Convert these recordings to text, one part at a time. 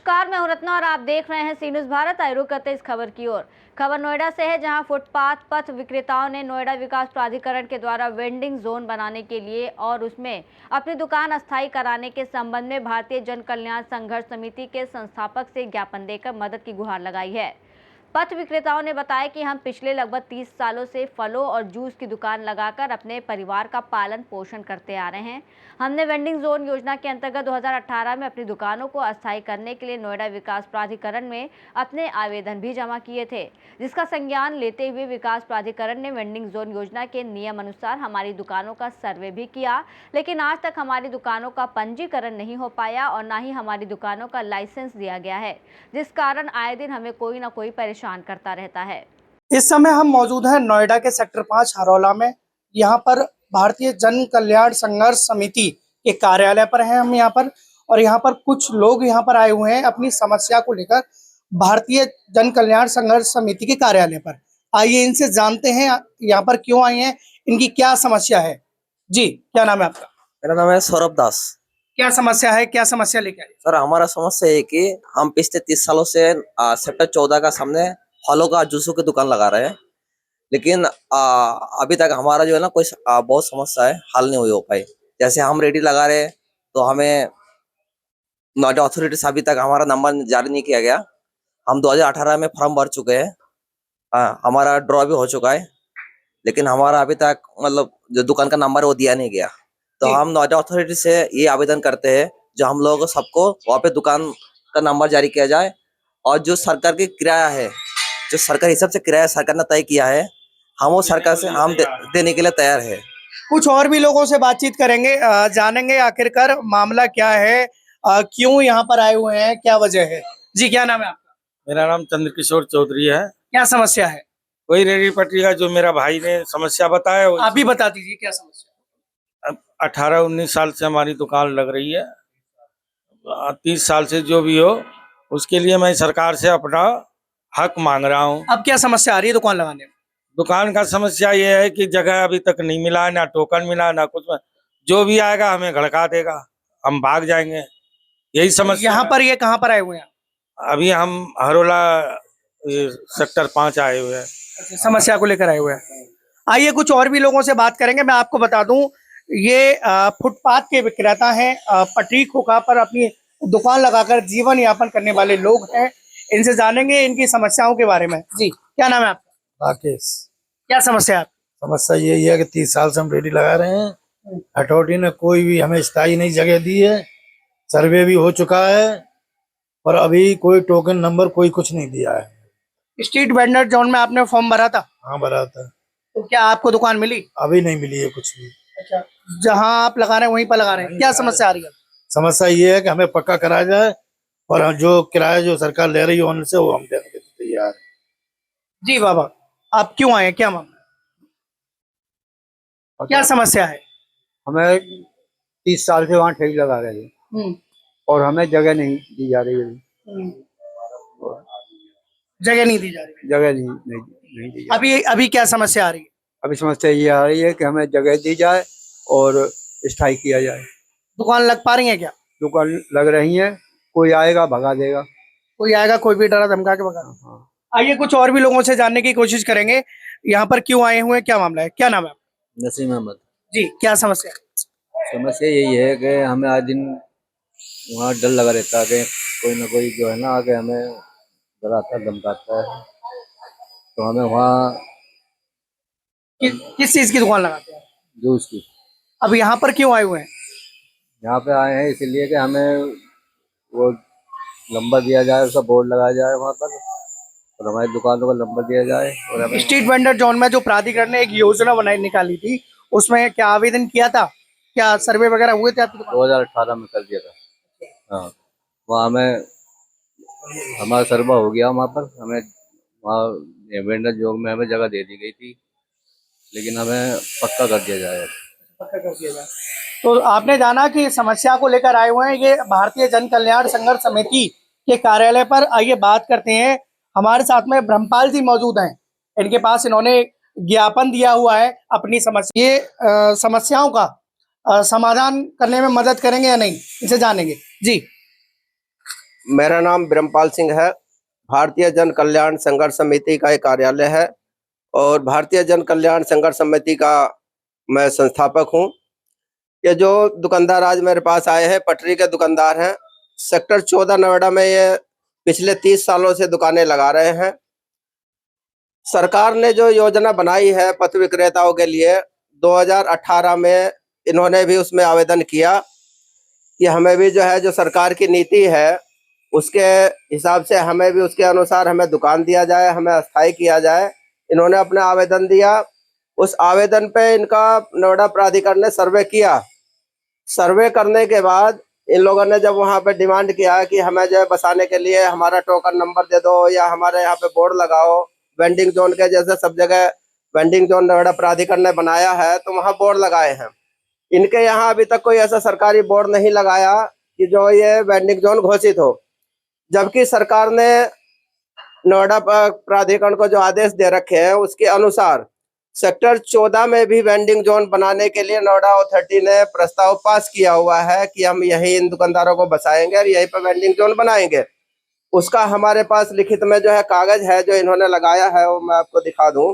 नमस्कार, मैं हूं रत्ना और आप देख रहे हैं सी न्यूज़ भारत। आइए रुक करते इस खबर की ओर। खबर नोएडा से है, जहां फुटपाथ पथ विक्रेताओं ने नोएडा विकास प्राधिकरण के द्वारा वेंडिंग जोन बनाने के लिए और उसमें अपनी दुकान अस्थायी कराने के संबंध में भारतीय जन कल्याण संघर्ष समिति के संस्थापक से ज्ञापन देकर मदद की गुहार लगाई है। पथ विक्रेताओं ने बताया कि हम पिछले लगभग 30 सालों से फलों और जूस की दुकान लगाकर अपने परिवार का पालन पोषण करते आ रहे हैं। हमने वेंडिंग जोन योजना के अंतर्गत 2018 में अपनी दुकानों को अस्थायी करने के लिए नोएडा विकास प्राधिकरण में अपने आवेदन भी जमा किए थे, जिसका संज्ञान लेते हुए विकास प्राधिकरण ने वेंडिंग जोन योजना के नियम अनुसार हमारी दुकानों का सर्वे भी किया, लेकिन आज तक हमारी दुकानों का पंजीकरण नहीं हो पाया और न ही हमारी दुकानों का लाइसेंस दिया गया है, जिस कारण आए दिन हमें कोई न कोई परेशान करता रहता है। इस समय हम मौजूद हैं नोएडा के सेक्टर 5 हरौला में। यहाँ पर भारतीय जन कल्याण संघर्ष समिति के कार्यालय पर हैं हम यहाँ पर, और यहाँ पर कुछ लोग यहाँ पर आए हुए हैं अपनी समस्या को लेकर भारतीय जन कल्याण संघर्ष समिति के कार्यालय पर। आइए इनसे जानते हैं यहाँ पर क्यों आए हैं, इनकी क्या समस्या है। जी, क्या नाम है आपका? मेरा नाम है सौरभ दास। क्या समस्या है, क्या समस्या लेके आए? सर, हमारा समस्या है कि हम पिछले 30 सालों से सेक्टर 14 का सामने फलों का जूसों की दुकान लगा रहे हैं, लेकिन अभी तक हमारा जो है ना कोई बहुत समस्या है, हल नहीं हुई हो पाई। जैसे हम रेडी लगा रहे हैं तो हमें नोएडा अथॉरिटी से अभी तक हमारा नंबर जारी नहीं किया गया। हम 2018 में फॉर्म भर चुके हैं, हमारा ड्रॉ भी हो चुका है, लेकिन हमारा अभी तक मतलब जो दुकान का नंबर है वो दिया नहीं गया। तो हम नोएडा अथॉरिटी से ये आवेदन करते हैं जो हम लोग सबको वहाँ पे दुकान का नंबर जारी किया जाए, और जो सरकार की किराया है, जो सरकार हिसाब से किराया सरकार ने तय किया है, हम वो सरकार से हम देने के लिए तैयार है। कुछ और भी लोगों से बातचीत करेंगे, जानेंगे आखिरकार मामला क्या है, क्यों यहाँ पर आए हुए हैं, क्या वजह है। जी, क्या नाम है आपका? मेरा नाम चंद्रकिशोर चौधरी है। क्या समस्या है? वही रेडी पटरी का जो मेरा भाई ने समस्या बताया, आप भी बता दीजिए क्या समस्या है। 18-19 साल से हमारी दुकान लग रही है, 30 साल से जो भी हो, उसके लिए मैं सरकार से अपना हक मांग रहा हूँ। अब क्या समस्या आ रही है दुकान लगाने में? दुकान का समस्या ये है कि जगह अभी तक नहीं मिला, ना टोकन मिला, ना कुछ। जो भी आएगा हमें घड़का देगा, हम भाग जाएंगे, यही समस्या। यहाँ पर ये कहाँ पर आए हुए हैं? अभी हम हरोला सेक्टर 5 आए हुए हैं। समस्या को लेकर आए हुए हैं। आइए कुछ और भी लोगों से बात करेंगे। मैं आपको बता दूं, ये फुटपाथ के विक्रेता हैं, पटरी खोखा पर अपनी दुकान लगाकर जीवन यापन करने वाले लोग हैं। इनसे जानेंगे इनकी समस्याओं के बारे में। जी, क्या नाम है आपका? राकेश। क्या समस्या है? समस्या यही है कि 30 साल से हम रेडी लगा रहे हैं, अथॉरिटी ने कोई भी हमें स्थायी नहीं जगह दी है। सर्वे भी हो चुका है, और अभी कोई टोकन नंबर कोई कुछ नहीं दिया है। स्ट्रीट वेंडर जोन में आपने फॉर्म भरा था? हाँ, भरा था। तो क्या आपको दुकान मिली? अभी नहीं मिली है कुछ भी। अच्छा, जहाँ आप लगा रहे हैं वहीं पर लगा रहे हैं। क्या समस्या आ रही है? समस्या ये है कि हमें पक्का कराया जाए, और जो किराया जो सरकार ले रही है उनसे वो हम देने के लिए तैयार है। जी बाबा, आप क्यों आए, क्या मामला, क्या समस्या है? हमें 30 साल से वहाँ ठेकी लगा रहे हैं और हमें जगह नहीं दी जा रही है। जगह नहीं दी जा रही? जगह नहीं दी जा रही। अभी क्या समस्या आ रही है? अभी समस्या ये आ रही है कि हमें जगह दी जाए और स्थायी किया जाए। दुकान लग पा रही है क्या? दुकान लग रही है, कोई आएगा भगा देगा। कोई आएगा, कोई भी डरा धमका के भगा। हाँ। आइए कुछ और भी लोगों से जानने की कोशिश करेंगे यहाँ पर क्यों आए हुए हैं, क्या मामला है। क्या नाम है? नसीम अहमद। जी, क्या समस्या है? समस्या यही है कि हमें आज दिन वहाँ डर लगा रहता है कि कोई ना कोई जो है ना आके हमें डराता धमकाता है, तो हमें वहाँ किस चीज की दुकान लगाते हैं? जूस की। अब यहाँ पर क्यों आए हुए हैं? यहाँ पे आए हैं इसलिए कि हमें वो नंबर दिया जाए, उसका बोर्ड लगाया जाए वहाँ पर, और हमारी दुकानों का नंबर दिया जाए। और हमें स्ट्रीट वेंडर जोन में जो प्राधिकरण ने एक योजना बनाई निकाली थी, उसमें क्या आवेदन किया था? क्या सर्वे वगैरह हुए थे आपकी दुकान? 2018 में कर दिया था। हाँ, वहाँ हमें हमारा सर्वे हो गया, वहाँ पर हमें वहाँ वेंडर जोन में हमें जगह दे दी गई थी, लेकिन हमें पक्का कर दिया जाए। पक्का कर दिया जाए। तो आपने जाना कि समस्या को लेकर आए हुए हैं ये भारतीय जन कल्याण संघर्ष समिति के कार्यालय पर। आइए बात करते हैं, हमारे साथ में ब्रह्मपाल जी मौजूद हैं। इनके पास इन्होंने ज्ञापन दिया हुआ है अपनी समस्या, ये समस्याओं का समाधान करने में मदद करेंगे या नहीं, इसे जानेंगे। जी, मेरा नाम ब्रह्मपाल सिंह है। भारतीय जन कल्याण संघर्ष समिति का एक कार्यालय है और भारतीय जन कल्याण संघर्ष समिति का मैं संस्थापक हूं। ये जो दुकानदार आज मेरे पास आए हैं, पटरी के दुकानदार हैं। सेक्टर 14 नोएडा में ये पिछले 30 सालों से दुकानें लगा रहे हैं। सरकार ने जो योजना बनाई है पथ विक्रेताओं के लिए, 2018 में इन्होंने भी उसमें आवेदन किया कि हमें भी जो है, जो सरकार की नीति है उसके हिसाब से हमें भी उसके अनुसार हमें दुकान दिया जाए, हमें अस्थायी किया जाए। इन्होंने अपना आवेदन दिया। उस आवेदन पे इनका नोएडा प्राधिकरण ने सर्वे किया। सर्वे करने के बाद इन लोगों ने जब वहां पे डिमांड किया कि हमें जो है बसाने के लिए हमारा टोकन नंबर दे दो या हमारे यहाँ पे बोर्ड लगाओ, वेंडिंग जोन के जैसे सब जगह वेंडिंग जोन नोएडा प्राधिकरण ने बनाया है तो वहाँ बोर्ड लगाए हैं। इनके यहाँ अभी तक कोई ऐसा सरकारी बोर्ड नहीं लगाया कि जो ये वेंडिंग जोन घोषित हो, जबकि सरकार ने नोएडा प्राधिकरण को जो आदेश दे रखे हैं उसके अनुसार सेक्टर 14 में भी वेंडिंग जोन बनाने के लिए नोएडा अथॉरिटी ने प्रस्ताव पास किया हुआ है कि हम यही इन दुकानदारों को बसाएंगे और यहीं पर वेंडिंग जोन बनाएंगे। उसका हमारे पास लिखित में जो है कागज है जो इन्होंने लगाया है, वो मैं आपको दिखा दूं।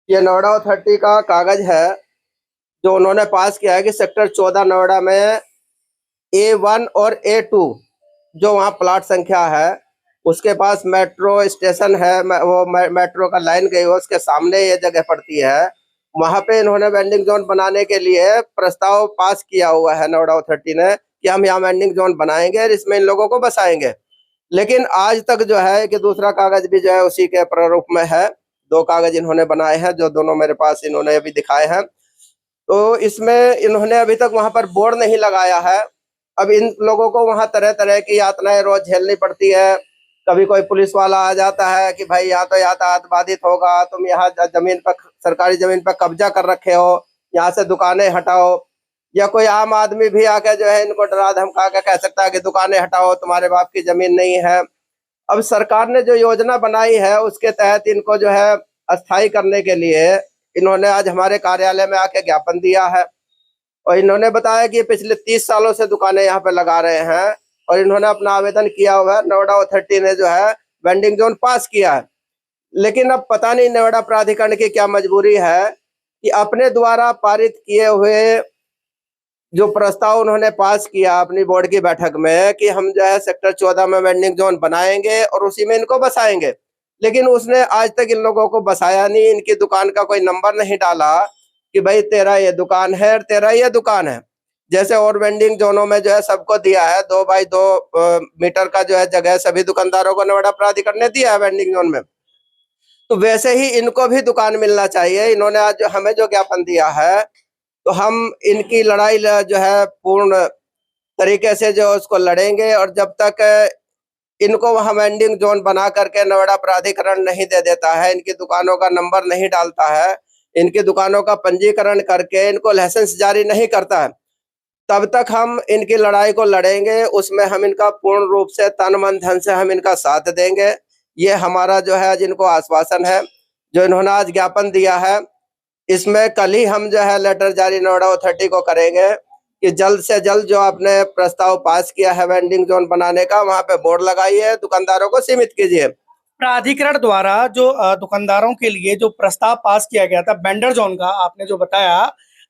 ये नोएडा अथॉरिटी का कागज है जो उन्होंने पास किया है कि सेक्टर 14 नोएडा में A1 और A2 जो वहाँ प्लाट संख्या है, उसके पास मेट्रो स्टेशन है, वो मेट्रो का लाइन गई हो, उसके सामने ये जगह पड़ती है। वहाँ पे इन्होंने वेंडिंग जोन बनाने के लिए प्रस्ताव पास किया हुआ है नोएडा अथॉरिटी ने कि हम यहाँ वेंडिंग जोन बनाएंगे और इसमें इन लोगों को बसाएंगे। लेकिन आज तक जो है कि दूसरा कागज भी जो है उसी के प्रारूप में है। 2 कागज इन्होंने बनाए हैं जो दोनों मेरे पास इन्होंने अभी दिखाए हैं। तो इसमें इन्होंने अभी तक वहां पर बोर्ड नहीं लगाया है। अब इन लोगों को वहां तरह तरह की यातनाएं रोज झेलनी पड़ती है। कभी कोई पुलिस वाला आ जाता है कि भाई यहाँ तो यातायात बाधित होगा, तुम यहाँ जमीन पर, सरकारी जमीन पर कब्जा कर रखे हो, यहाँ से दुकानें हटाओ। या कोई आम आदमी भी आके जो है इनको डरा धमका के कह सकता है कि दुकानें हटाओ, तुम्हारे बाप की जमीन नहीं है। अब सरकार ने जो योजना बनाई है उसके तहत इनको जो है अस्थायी करने के लिए इन्होंने आज हमारे कार्यालय में आके ज्ञापन दिया है और इन्होंने बताया कि पिछले 30 सालों से दुकानें यहाँ पे लगा रहे हैं और इन्होंने अपना आवेदन किया हुआ है। नोएडा अथॉरिटी ने जो है वेंडिंग जोन पास किया है, लेकिन अब पता नहीं नोएडा प्राधिकरण की क्या मजबूरी है कि अपने द्वारा पारित किए हुए जो प्रस्ताव उन्होंने पास किया अपनी बोर्ड की बैठक में कि हम जो है सेक्टर 14 में वेंडिंग जोन बनाएंगे और उसी में इनको बसाएंगे, लेकिन उसने आज तक इन लोगों को बसाया नहीं। इनकी दुकान का कोई नंबर नहीं डाला कि भाई तेरा ये दुकान है और तेरा ये दुकान है। जैसे और वेंडिंग जोनों में जो है सबको दिया है 2 बाई 2 मीटर का जो है जगह सभी दुकानदारों को नोएडा प्राधिकरण ने दिया है वेंडिंग जोन में, तो वैसे ही इनको भी दुकान मिलना चाहिए। इन्होंने आज जो हमें जो ज्ञापन दिया है तो हम इनकी लड़ाई जो है पूर्ण तरीके से जो उसको लड़ेंगे और जब तक इनको वहां वेंडिंग जोन बना करके नोएडा प्राधिकरण नहीं दे देता है, इनकी दुकानों का नंबर नहीं डालता है, इनकी दुकानों का पंजीकरण करके इनको लाइसेंस जारी नहीं करता है, तब तक हम इनकी लड़ाई को लड़ेंगे। उसमें हम इनका पूर्ण रूप से तन मन धन से हम इनका साथ देंगे। ये हमारा जो है जिनको आश्वासन है जो इन्होंने आज ज्ञापन दिया है, इसमें कल ही हम जो है लेटर जारी नोएडा अथॉरिटी को करेंगे कि जल्द से जल्द जो आपने प्रस्ताव पास किया है वेंडिंग जोन बनाने का, वहां पे बोर्ड लगाइए, दुकानदारों को सीमित कीजिए। प्राधिकरण द्वारा जो दुकानदारों के लिए जो प्रस्ताव पास किया गया था वेंडर जोन का, आपने जो बताया,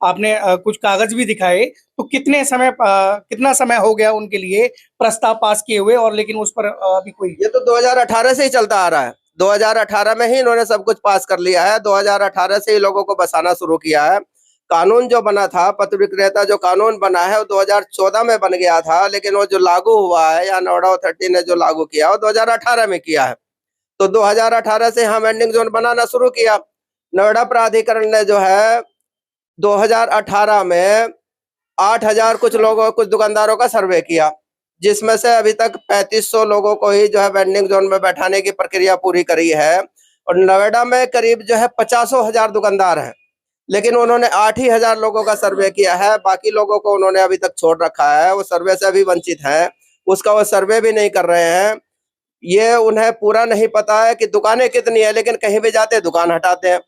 आपने कुछ कागज भी दिखाए, तो कितना समय हो गया उनके लिए प्रस्ताव पास किए हुए और लेकिन उस पर अभी कोई? ये तो 2018 से ही चलता आ रहा है। 2018 में ही इन्होंने सब कुछ पास कर लिया है। 2018 से ही लोगों को बसाना शुरू किया है। कानून जो बना था, पथ विक्रेता जो कानून बना है वो 2014 में बन गया था, लेकिन वो जो लागू हुआ है या नोएडा अथॉरिटी ने जो लागू किया वो 2018 में किया है। तो 2018 से हम वेंडिंग जोन बनाना शुरू किया। नोएडा प्राधिकरण ने जो है 2018 में 8000 कुछ दुकानदारों का सर्वे किया, जिसमें से अभी तक 3500 लोगों को ही जो है वेंडिंग जोन में बैठाने की प्रक्रिया पूरी करी है। और नोएडा में करीब जो है 50,000 दुकानदार हैं, लेकिन उन्होंने 8 ही हजार लोगों का सर्वे किया है। बाकी लोगों को उन्होंने अभी तक छोड़ रखा है, वो सर्वे से अभी वंचित हैं, उसका वो सर्वे भी नहीं कर रहे हैं। ये उन्हें पूरा नहीं पता है कि दुकानें कितनी है, लेकिन कहीं भी जाते दुकान हटाते हैं।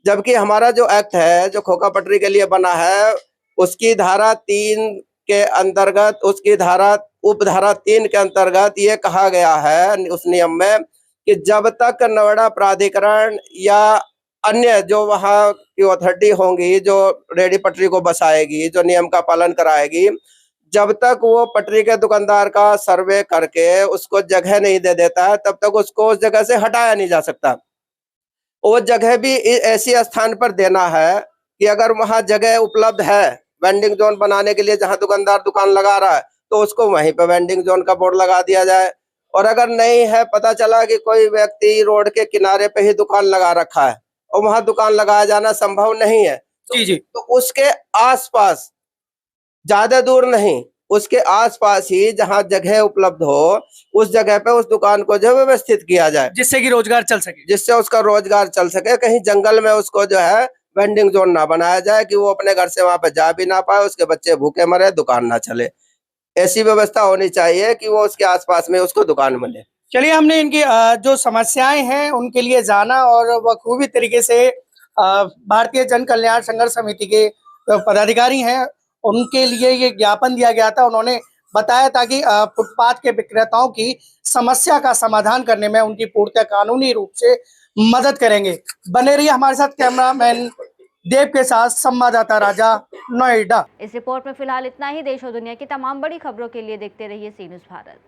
जबकि हमारा जो एक्ट है, जो खोखा पटरी के लिए बना है, उसकी धारा 3 के अंतर्गत, उसकी उपधारा 3 के अंतर्गत ये कहा गया है उस नियम में कि जब तक नोएडा प्राधिकरण या अन्य जो वहाँ की अथॉरिटी होंगी, जो रेडी पटरी को बसाएगी, जो नियम का पालन कराएगी, जब तक वो पटरी के दुकानदार का सर्वे करके उसको जगह नहीं दे देता है, तब तक उसको उस जगह से हटाया नहीं जा सकता। वो जगह भी ऐसी स्थान पर देना है कि अगर वहां जगह उपलब्ध है वेंडिंग जोन बनाने के लिए, जहां दुकानदार दुकान लगा रहा है, तो उसको वहीं पे वेंडिंग जोन का बोर्ड लगा दिया जाए। और अगर नहीं है, पता चला कि कोई व्यक्ति रोड के किनारे पे ही दुकान लगा रखा है और वहां दुकान लगाया जाना संभव नहीं है, तो उसके आसपास, ज्यादा दूर नहीं, उसके आसपास ही जहां जगह उपलब्ध हो, उस जगह पे उस दुकान को जो व्यवस्थित किया जाए, जिससे कि रोजगार चल सके, जिससे उसका रोजगार चल सके। कहीं जंगल में उसको जो है वेंडिंग जोन ना बनाया जाए कि वो अपने घर से वहां पे जा भी ना पाए, उसके बच्चे भूखे मरे, दुकान ना चले। ऐसी व्यवस्था होनी चाहिए कि वो उसके आसपास में उसको दुकान मिले। चलिए, हमने इनकी जो समस्याएं हैं उनके लिए जाना और बखूबी तरीके से भारतीय जन कल्याण संघर्ष समिति के पदाधिकारी हैं, उनके लिए ये ज्ञापन दिया गया था। उन्होंने बताया था कि फुटपाथ के विक्रेताओं की समस्या का समाधान करने में उनकी पूर्णतः कानूनी रूप से मदद करेंगे। बने रहिए हमारे साथ, कैमरामैन देव के साथ संवाददाता राजा, नोएडा। इस रिपोर्ट में फिलहाल इतना ही। देश और दुनिया की तमाम बड़ी खबरों के लिए देखते रहिए सी न्यूज़ भारत।